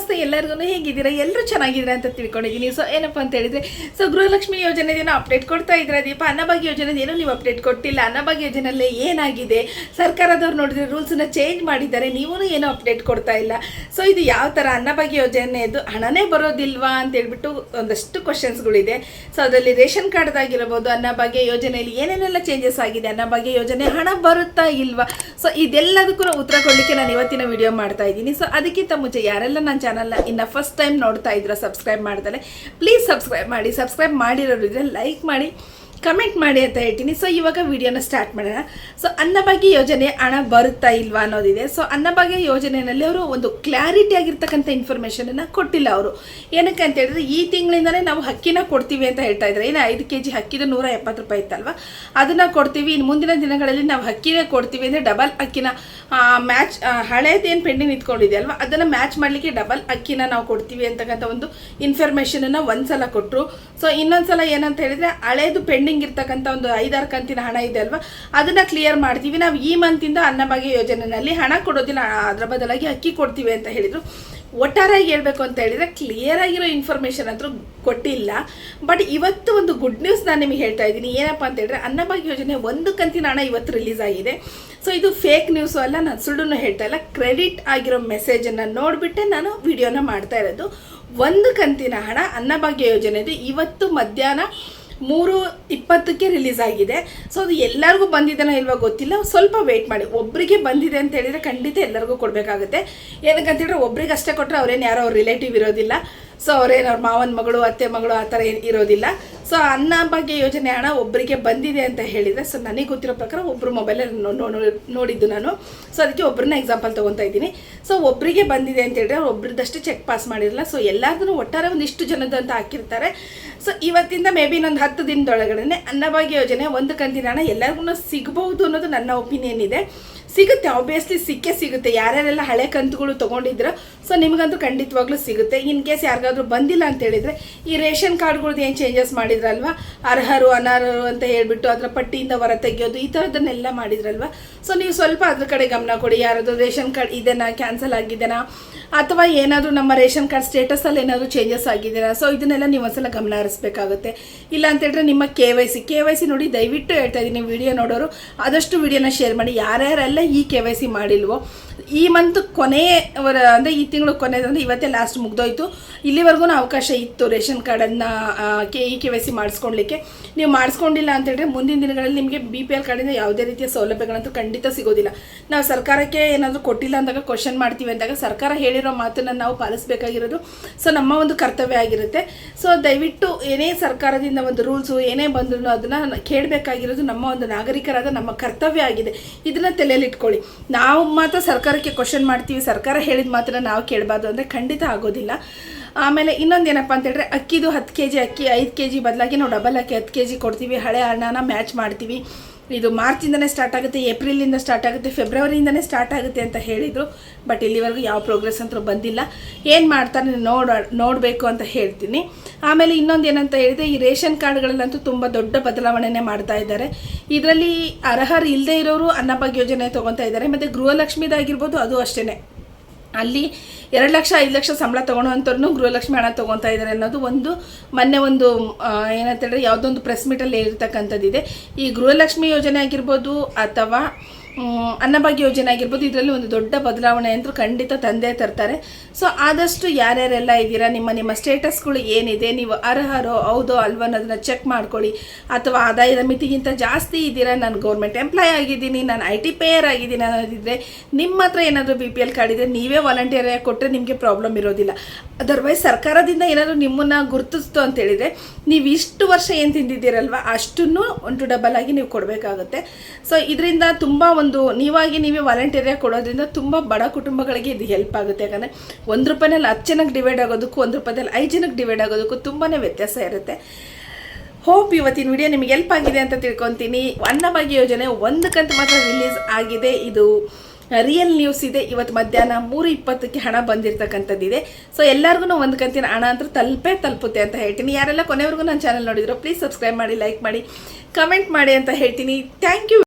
ನಮಸ್ತೆ ಎಲ್ಲರಿಗೂ ಹೇಗಿದ್ದೀರಾ ಎಲ್ಲರೂ ಚೆನ್ನಾಗಿದ್ದೀರಾ ಅಂತ ತಿಳ್ಕೊಂಡಿದ್ದೀನಿ. ಸೊ ಏನಪ್ಪ ಅಂತ ಹೇಳಿದ್ರೆ ಗೃಹಲಕ್ಷ್ಮಿ ಯೋಜನೆದೇನೋ ಅಪ್ಡೇಟ್ ಕೊಡ್ತಾ ಇದ್ದೀರಾ ದೀಪ. ಅನ್ನಭಾಗ್ಯ ಯೋಜನೆದೇನೋ ನೀವು ಅಪ್ಡೇಟ್ ಕೊಟ್ಟಿಲ್ಲ. ಅನ್ನಭಾಗ್ಯ ಯೋಜನೆಯಲ್ಲಿ ಏನಾಗಿದೆ, ಸರ್ಕಾರದವ್ರು ನೋಡಿದ್ರೆ ರೂಲ್ಸನ್ನ ಚೇಂಜ್ ಮಾಡಿದ್ದಾರೆ, ನೀವೂ ಏನೋ ಅಪ್ಡೇಟ್ ಕೊಡ್ತಾ ಇಲ್ಲ. ಸೊ ಇದು ಯಾವ ಥರ ಅನ್ನಭಾಗ್ಯ ಯೋಜನೆದು ಹಣನೇ ಬರೋದಿಲ್ವಾ ಅಂತ ಹೇಳ್ಬಿಟ್ಟು ಒಂದಷ್ಟು ಕ್ವಶನ್ಸ್ಗಳಿದೆ. ಸೊ ಅದರಲ್ಲಿ ರೇಷನ್ ಕಾರ್ಡ್ದಾಗಿರ್ಬೋದು, ಅನ್ನಭಾಗ್ಯ ಯೋಜನೆಯಲ್ಲಿ ಏನೇನೆಲ್ಲ ಚೇಂಜಸ್ ಆಗಿದೆ, ಅನ್ನಭಾಗ್ಯ ಯೋಜನೆ ಹಣ ಬರುತ್ತಾ ಇಲ್ವಾ, ಸೊ ಇದೆಲ್ಲದಕ್ಕೂ ಉತ್ತರ ಕೊಡಲಿಕ್ಕೆ ನಾನು ಇವತ್ತಿನ ವಿಡಿಯೋ ಮಾಡ್ತಾ ಇದ್ದೀನಿ. ಸೊ ಅದಕ್ಕಿಂತ ಮುಂಚೆ ಯಾರೆಲ್ಲ ನನ್ನ ಚಾನಲ್ನ ಇನ್ನು ಫಸ್ಟ್ ಟೈಮ್ ನೋಡ್ತಾ ಇದ್ದೀರಾ, ಸಬ್ಸ್ಕ್ರೈಬ್ ಮಾಡ್ತಾರೆ ಪ್ಲೀಸ್ ಸಬ್ಸ್ಕ್ರೈಬ್ ಮಾಡಿ. ಸಬ್ಸ್ಕ್ರೈಬ್ ಮಾಡಿರೋರು ಇದ್ರೆ ಲೈಕ್ ಮಾಡಿ, ಕಮೆಂಟ್ ಮಾಡಿ ಅಂತ ಹೇಳ್ತೀನಿ. ಸೊ ಇವಾಗ ವಿಡಿಯೋನ ಸ್ಟಾರ್ಟ್ ಮಾಡೋಣ. ಸೊ ಅನ್ನಭಾಗ್ಯ ಯೋಜನೆ ಹಣ ಬರುತ್ತಾ ಇಲ್ವಾ ಅನ್ನೋದಿದೆ. ಸೊ ಅನ್ನಭಾಗ್ಯ ಯೋಜನೆಯಲ್ಲಿ ಅವರು ಒಂದು ಕ್ಲಾರಿಟಿ ಆಗಿರ್ತಕ್ಕಂಥ ಇನ್ಫಾರ್ಮೇಷನನ್ನು ಕೊಟ್ಟಿಲ್ಲ. ಅವರು ಏನಕ್ಕೆ ಅಂತ ಹೇಳಿದ್ರೆ ಈ ತಿಂಗಳಿಂದನೇ ನಾವು ಅಕ್ಕಿನ ಕೊಡ್ತೀವಿ ಅಂತ ಹೇಳ್ತಾ ಇದ್ದಾರೆ. ಏನು 5 kg ಅಕ್ಕಿದು 170 ರೂಪಾಯಿ ಇತ್ತಲ್ವ, ಅದನ್ನು ಕೊಡ್ತೀವಿ. ಇನ್ನು ಮುಂದಿನ ದಿನಗಳಲ್ಲಿ ನಾವು ಅಕ್ಕಿನೇ ಕೊಡ್ತೀವಿ ಅಂದರೆ ಡಬಲ್ ಅಕ್ಕಿನ ಮ್ಯಾಚ್, ಹಳೇದೇನು ಪೆಂಡಿಂಗ್ ನಿಂತ್ಕೊಂಡಿದೆ ಅಲ್ವಾ, ಅದನ್ನು ಮ್ಯಾಚ್ ಮಾಡಲಿಕ್ಕೆ ಡಬಲ್ ಅಕ್ಕಿನ ನಾವು ಕೊಡ್ತೀವಿ ಅಂತಕ್ಕಂಥ ಒಂದು ಇನ್ಫಾರ್ಮೇಷನನ್ನು ಒಂದ್ಸಲ ಕೊಟ್ಟರು. ಸೊ ಇನ್ನೊಂದ್ಸಲ ಏನಂತ ಹೇಳಿದ್ರೆ ಹಳೇದು ಪೆಂಡಿಂಗ್ ಇರ್ತಕ್ಕಂಥ ಒಂದು 5-6 ಕಂತಿನ ಹಣ ಇದೆ ಅಲ್ವಾ, ಅದನ್ನ ಕ್ಲಿಯರ್ ಮಾಡ್ತೀವಿ ನಾವು ಈ ಮಂತಿಂದ ಅನ್ನಭಾಗ್ಯ ಯೋಜನೆಯಲ್ಲಿ ಹಣ ಕೊಡೋದಿಲ್ಲ, ಅದರ ಬದಲಾಗಿ ಅಕ್ಕಿ ಕೊಡ್ತೀವಿ ಅಂತ ಹೇಳಿದ್ರು. ಒಟ್ಟಾರೆಯಾಗಿ ಹೇಳ್ಬೇಕು ಅಂತ ಹೇಳಿದ್ರೆ ಕ್ಲಿಯರ್ ಆಗಿರೋ ಇನ್ಫಾರ್ಮೇಷನ್ ಅಂತೂ ಕೊಟ್ಟಿಲ್ಲ. ಬಟ್ ಇವತ್ತು ಒಂದು ಗುಡ್ ನ್ಯೂಸ್ ನಾನು ನಿಮಗೆ ಹೇಳ್ತಾ ಇದ್ದೀನಿ. ಏನಪ್ಪ ಅಂತ ಹೇಳಿದ್ರೆ ಅನ್ನಭಾಗ್ಯ ಯೋಜನೆ 1 ಕಂತಿನ ಹಣ ಇವತ್ತು ರಿಲೀಸ್ ಆಗಿದೆ. ಸೊ ಇದು ಫೇಕ್ ನ್ಯೂಸು ಅಲ್ಲ, ನಾನು ಸುಳ್ಳು ಹೇಳ್ತಾ ಇಲ್ಲ, ಕ್ರೆಡಿಟ್ ಆಗಿರೋ ಮೆಸೇಜನ್ನು ನೋಡಿಬಿಟ್ಟೆ ನಾನು ವಿಡಿಯೋನ ಮಾಡ್ತಾ ಇರೋದು. 1 ಕಂತಿನ ಹಣ ಅನ್ನಭಾಗ್ಯ ಯೋಜನೆದು ಇವತ್ತು ಮಧ್ಯಾಹ್ನ 3:20ಕ್ಕೆ ರಿಲೀಸ್ ಆಗಿದೆ. ಸೊ ಅದು ಎಲ್ಲರಿಗೂ ಬಂದಿದ್ದಾನೋ ಇಲ್ವಾ ಗೊತ್ತಿಲ್ಲ, ಸ್ವಲ್ಪ ವೆಯ್ಟ್ ಮಾಡಿ. ಒಬ್ಬರಿಗೆ ಬಂದಿದೆ ಅಂತ ಹೇಳಿದರೆ ಖಂಡಿತ ಎಲ್ಲರಿಗೂ ಕೊಡಬೇಕಾಗುತ್ತೆ. ಏನಕ್ಕಂತೇಳಿದ್ರೆ ಒಬ್ರಿಗೆ ಅಷ್ಟೇ ಕೊಟ್ಟರೆ ಅವ್ರೇನು ಯಾರೋ ಅವ್ರ ರಿಲೇಟಿವ್ ಇರೋದಿಲ್ಲ, ಸೊ ಅವ್ರೇನು ಅವ್ರ ಮಾವನ ಮಗಳು ಅತ್ತೆ ಮಗಳು ಆ ಥರ ಏನು ಇರೋದಿಲ್ಲ. ಸೊ ಅನ್ನಭಾಗ್ಯ ಯೋಜನೆ ಹಣ ಒಬ್ಬರಿಗೆ ಬಂದಿದೆ ಅಂತ ಹೇಳಿದರೆ, ಸೊ ನನಗೆ ಗೊತ್ತಿರೋ ಪ್ರಕಾರ ಒಬ್ಬರು ಮೊಬೈಲಲ್ಲಿ ನೋಡಿದ್ದು ನಾನು. ಸೊ ಅದಕ್ಕೆ ಒಬ್ಬರನ್ನ ಎಕ್ಸಾಂಪಲ್ ತೊಗೊತಾ ಇದ್ದೀನಿ. ಸೊ ಒಬ್ಬರಿಗೆ ಬಂದಿದೆ ಅಂತ ಹೇಳಿದ್ರೆ ಅವ್ರು ಒಬ್ರದ್ದಷ್ಟು ಚೆಕ್ ಪಾಸ್ ಮಾಡಿರಲ್ಲ. ಸೊ ಎಲ್ಲಾದ್ರೂ ಒಟ್ಟಾರೆ ಒಂದಿಷ್ಟು ಜನದ್ದು ಅಂತ ಹಾಕಿರ್ತಾರೆ. ಸೊ ಇವತ್ತಿಂದ ಮೇ ಬಿ ಇನ್ನೊಂದು 10 ದಿನದೊಳಗಡೆ ಅನ್ನಭಾಗ್ಯ ಯೋಜನೆ 1 ಕಂತಿನ ಹಣ ಎಲ್ಲರಿಗೂ ಸಿಗಬಹುದು ಅನ್ನೋದು ನನ್ನ ಒಪಿನಿಯನ್ ಇದೆ. ಸಿಗುತ್ತೆ, ಆಬ್ವಿಯಸ್ಲಿ ಸಿಕ್ಕೇ ಸಿಗುತ್ತೆ. ಯಾರ್ಯಾರೆಲ್ಲ ಹಳೆ ಕಂತುಗಳು ತೊಗೊಂಡಿದ್ರು ಸೊ ನಿಮಗಂತೂ ಖಂಡಿತವಾಗ್ಲೂ ಸಿಗುತ್ತೆ. ಇನ್ ಕೇಸ್ ಯಾರಿಗಾದ್ರೂ ಬಂದಿಲ್ಲ ಅಂತ ಹೇಳಿದರೆ ಈ ರೇಷನ್ ಕಾರ್ಡ್ಗಳ್ದು ಏನು ಚೇಂಜಸ್ ಮಾಡಿದ್ರಲ್ವ, ಅರ್ಹರು ಅನರ್ಹರು ಅಂತ ಹೇಳ್ಬಿಟ್ಟು ಅದರ ಪಟ್ಟಿಯಿಂದ ಹೊರ ತೆಗೆಯೋದು ಈ ಥರದನ್ನೆಲ್ಲ ಮಾಡಿದ್ರಲ್ವ, ಸೊ ನೀವು ಸ್ವಲ್ಪ ಅದ್ರ ಕಡೆ ಗಮನ ಕೊಡಿ. ಯಾರಾದರೂ ರೇಷನ್ ಕಾರ್ಡ್ ಇದೆನಾ, ಕ್ಯಾನ್ಸಲ್ ಆಗಿದೆನಾ, ಅಥವಾ ಏನಾದರೂ ನಮ್ಮ ರೇಷನ್ ಕಾರ್ಡ್ ಸ್ಟೇಟಸಲ್ಲಿ ಏನಾದರೂ ಚೇಂಜಸ್ ಆಗಿದೆಯಾ, ಸೊ ಇದನ್ನೆಲ್ಲ ನೀವು ಒಂದ್ಸಲ ಗಮನ ಹರಿಸ್ಬೇಕಾಗುತ್ತೆ. ಇಲ್ಲ ಅಂತ ಹೇಳಿದ್ರೆ ನಿಮ್ಮ KYC ನೋಡಿ, ದಯವಿಟ್ಟು ಹೇಳ್ತಾ ಇದ್ದೀನಿ ವಿಡಿಯೋ ನೋಡೋರು ಆದಷ್ಟು ವಿಡಿಯೋನ ಶೇರ್ ಮಾಡಿ. ಯಾರ್ಯಾರೆಲ್ಲ ಈ KYC ಮಾಡಿಲ್ವೋ, ಈ ಮಂತ್ ಕೊನೆಯವರ ಅಂದರೆ ಈ ತಿಂಗಳು ಕೊನೆಯದಂದರೆ ಇವತ್ತೇ ಲಾಸ್ಟ್ ಮುಗ್ದೋಯ್ತು. ಇಲ್ಲಿವರೆಗೂ ಅವಕಾಶ ಇತ್ತು ರೇಷನ್ ಕಾರ್ಡನ್ನು KYC ಮಾಡಿಸ್ಕೊಳ್ಲಿಕ್ಕೆ. ನೀವು ಮಾಡಿಸ್ಕೊಂಡಿಲ್ಲ ಅಂತ ಹೇಳಿದ್ರೆ ಮುಂದಿನ ದಿನಗಳಲ್ಲಿ ನಿಮಗೆ BPL ಕಾರ್ಡಿಂದ ಯಾವುದೇ ರೀತಿಯ ಸೌಲಭ್ಯಗಳಂತೂ ಖಂಡಿತ ಸಿಗೋದಿಲ್ಲ. ನಾವು ಸರ್ಕಾರಕ್ಕೆ ಏನಾದರೂ ಕೊಟ್ಟಿಲ್ಲ ಅಂದಾಗ ಕ್ವಶನ್ ಮಾಡ್ತೀವಿ ಅಂದಾಗ ಸರ್ಕಾರ ಹೇಳಿರೋ ಮಾತನ್ನು ನಾವು ಪಾಲಿಸಬೇಕಾಗಿರೋದು ಸೊ ನಮ್ಮ ಒಂದು ಕರ್ತವ್ಯ ಆಗಿರುತ್ತೆ. ಸೊ ದಯವಿಟ್ಟು ಏನೇ ಸರ್ಕಾರದಿಂದ ಒಂದು ರೂಲ್ಸು ಏನೇ ಬಂದರೂ ಅದನ್ನು ಕೇಳಬೇಕಾಗಿರೋದು ನಮ್ಮ ಒಂದು ನಾಗರಿಕರಾದ ನಮ್ಮ ಕರ್ತವ್ಯ ಆಗಿದೆ. ಇದನ್ನು ತಲೆಯಲ್ಲಿ ಇಟ್ಕೊಳ್ಳಿ. ನಾವು ಮಾತ್ರ ಸರ್ಕಾರಕ್ಕೆ ಕ್ವಶನ್ ಮಾಡ್ತೀವಿ, ಸರ್ಕಾರ ಹೇಳಿದ ಮಾತ್ರ ನಾವು ಕೇಳಬಾರ್ದು ಅಂದರೆ ಖಂಡಿತ ಆಗೋದಿಲ್ಲ. ಆಮೇಲೆ ಇನ್ನೊಂದು ಏನಪ್ಪ ಅಂತ ಹೇಳಿದ್ರೆ ಅಕ್ಕಿದು 10 kg ಅಕ್ಕಿ 5 kg ಬದಲಾಗಿ ನಾವು ಡಬಲ್ ಅಕ್ಕಿ 10 kg ಕೊಡ್ತೀವಿ. ಹಳೆ ಹಣನ ಮ್ಯಾಚ್ ಮಾಡ್ತೀವಿ. ಇದು ಮಾರ್ಚಿಂದನೇ ಸ್ಟಾರ್ಟ್ ಆಗುತ್ತೆ, ಏಪ್ರಿಲಿಂದ ಸ್ಟಾರ್ಟ್ ಆಗುತ್ತೆ, ಫೆಬ್ರವರಿಯಿಂದನೇ ಸ್ಟಾರ್ಟ್ ಆಗುತ್ತೆ ಅಂತ ಹೇಳಿದರು. ಬಟ್ ಇಲ್ಲಿವರೆಗೂ ಯಾವ ಪ್ರೋಗ್ರೆಸ್ ಅಂತೂ ಬಂದಿಲ್ಲ. ಏನು ಮಾಡ್ತಾರೆ ನೋಡಬೇಕು ಅಂತ ಹೇಳ್ತೀನಿ. ಆಮೇಲೆ ಇನ್ನೊಂದು ಏನಂತ ಹೇಳಿದರೆ ಈ ರೇಷನ್ ಕಾರ್ಡ್ಗಳಲ್ಲಂತೂ ತುಂಬ ದೊಡ್ಡ ಬದಲಾವಣೆನೇ ಮಾಡ್ತಾ ಇದ್ದಾರೆ. ಇದರಲ್ಲಿ ಅರ್ಹರು ಇಲ್ಲದೆ ಇರೋರು ಅನ್ನಭಾಗ್ಯ ಯೋಜನೆ ತೊಗೊತಾ ಇದ್ದಾರೆ. ಮತ್ತು ಗೃಹಲಕ್ಷ್ಮಿದಾಗಿರ್ಬೋದು ಅದು ಅಷ್ಟೇ, ಅಲ್ಲಿ 2 ಲಕ್ಷ 5 ಲಕ್ಷ ಸಂಬಳ ತೊಗೊಳೋವಂಥವ್ರನ್ನೂ ಗೃಹಲಕ್ಷ್ಮಿ ಹಣ ತೊಗೊತಾ ಇದ್ದಾರೆ ಅನ್ನೋದು ಒಂದು ಮೊನ್ನೆ ಒಂದು ಏನಂತ ಹೇಳಿದ್ರೆ ಯಾವುದೊಂದು ಪ್ರೆಸ್ ಮೀಟಲ್ಲಿ ಹೇಳಿರ್ತಕ್ಕಂಥದ್ದಿದೆ. ಈ ಗೃಹಲಕ್ಷ್ಮಿ ಯೋಜನೆ ಆಗಿರ್ಬೋದು ಅಥವಾ ಅನ್ನಭಾಗ್ಯ ಯೋಜನೆ ಆಗಿರ್ಬೋದು, ಇದರಲ್ಲಿ ಒಂದು ದೊಡ್ಡ ಬದಲಾವಣೆ ಅಂತೂ ಖಂಡಿತ ತಂದೆ ತರ್ತಾರೆ. ಸೊ ಆದಷ್ಟು ಯಾರ್ಯಾರೆಲ್ಲ ಇದ್ದೀರಾ, ನಿಮ್ಮ ಸ್ಟೇಟಸ್ಗಳು ಏನಿದೆ, ನೀವು ಅರ್ಹರೋ ಹೌದೋ ಅಲ್ವೋ ಅನ್ನೋದನ್ನ ಚೆಕ್ ಮಾಡ್ಕೊಳ್ಳಿ. ಅಥವಾ ಆದಾಯದ ಮಿತಿಗಿಂತ ಜಾಸ್ತಿ ಇದ್ದೀರಾ, ನಾನು ಗೌರ್ಮೆಂಟ್ ಎಂಪ್ಲಾಯ್ ಆಗಿದ್ದೀನಿ, ನಾನು IT ಪೇಯರ್ ಆಗಿದ್ದೀನಿ ಅನ್ನೋದಿದ್ರೆ, ನಿಮ್ಮ ಹತ್ರ ಏನಾದರೂ BPL ಕಾರ್ಡ್ ಇದ್ದರೆ ನೀವೇ ವಾಲಂಟಿಯರಾಗಿ ಕೊಟ್ಟರೆ ನಿಮಗೆ ಪ್ರಾಬ್ಲಮ್ ಇರೋದಿಲ್ಲ. ಅದರ್ವೈಸ್ ಸರ್ಕಾರದಿಂದ ಏನಾದರೂ ನಿಮ್ಮನ್ನು ಗುರುತಿಸ್ತು ಅಂತೇಳಿದರೆ ನೀವು ಇಷ್ಟು ವರ್ಷ ಏನು ತಿಂದಿದ್ದೀರಲ್ವ ಅಷ್ಟನ್ನು 1 ಡಬಲ್ ಆಗಿ ನೀವು ಕೊಡಬೇಕಾಗುತ್ತೆ. ಸೊ ಇದರಿಂದ ತುಂಬ ಒಂದು ನೀವೇ ವಾಲಂಟಿಯರಾಗಿ ಕೊಡೋದ್ರಿಂದ ತುಂಬ ಬಡ ಕುಟುಂಬಗಳಿಗೆ ಇದು ಹೆಲ್ಪ್ ಆಗುತ್ತೆ. ಯಾಕಂದರೆ 1 ರೂಪಾಯಿನಲ್ಲಿ 10 ಜನಕ್ಕೆ ಡಿವೈಡ್ ಆಗೋದಕ್ಕೂ 1 ರೂಪಾಯಿದಲ್ಲಿ 5 ಜನಕ್ಕೆ ಡಿವೈಡ್ ಆಗೋದಕ್ಕೂ ತುಂಬಾ ವ್ಯತ್ಯಾಸ ಇರುತ್ತೆ. ಹೋಪ್ ಇವತ್ತಿನ ವಿಡಿಯೋ ನಿಮಗೆ ಹೆಲ್ಪ್ ಆಗಿದೆ ಅಂತ ತಿಳ್ಕೊತೀನಿ. ಅನ್ನಭಾಗ್ಯ ಯೋಜನೆ 1 ಕಂತು ಮಾತ್ರ ರಿಲೀಸ್ ಆಗಿದೆ. ಇದು ರಿಯಲ್ ನ್ಯೂಸ್ ಇದೆ. ಇವತ್ತು ಮಧ್ಯಾಹ್ನ 3:20ಕ್ಕೆ ಹಣ ಬಂದಿರತಕ್ಕಂಥದ್ದಿದೆ. ಸೊ ಎಲ್ಲರಿಗೂ 1 ಕಂತಿನ ಹಣ ಅಂತೂ ತಲುಪುತ್ತೆ ಅಂತ ಹೇಳ್ತೀನಿ. ಯಾರೆಲ್ಲ ಕೊನೆವರೆಗೂ ನನ್ನ ಚಾನಲ್ ನೋಡಿದ್ರು ಪ್ಲೀಸ್ ಸಬ್ಸ್ಕ್ರೈಬ್ ಮಾಡಿ, ಲೈಕ್ ಮಾಡಿ, ಕಮೆಂಟ್ ಮಾಡಿ ಅಂತ ಹೇಳ್ತೀನಿ. Thank you.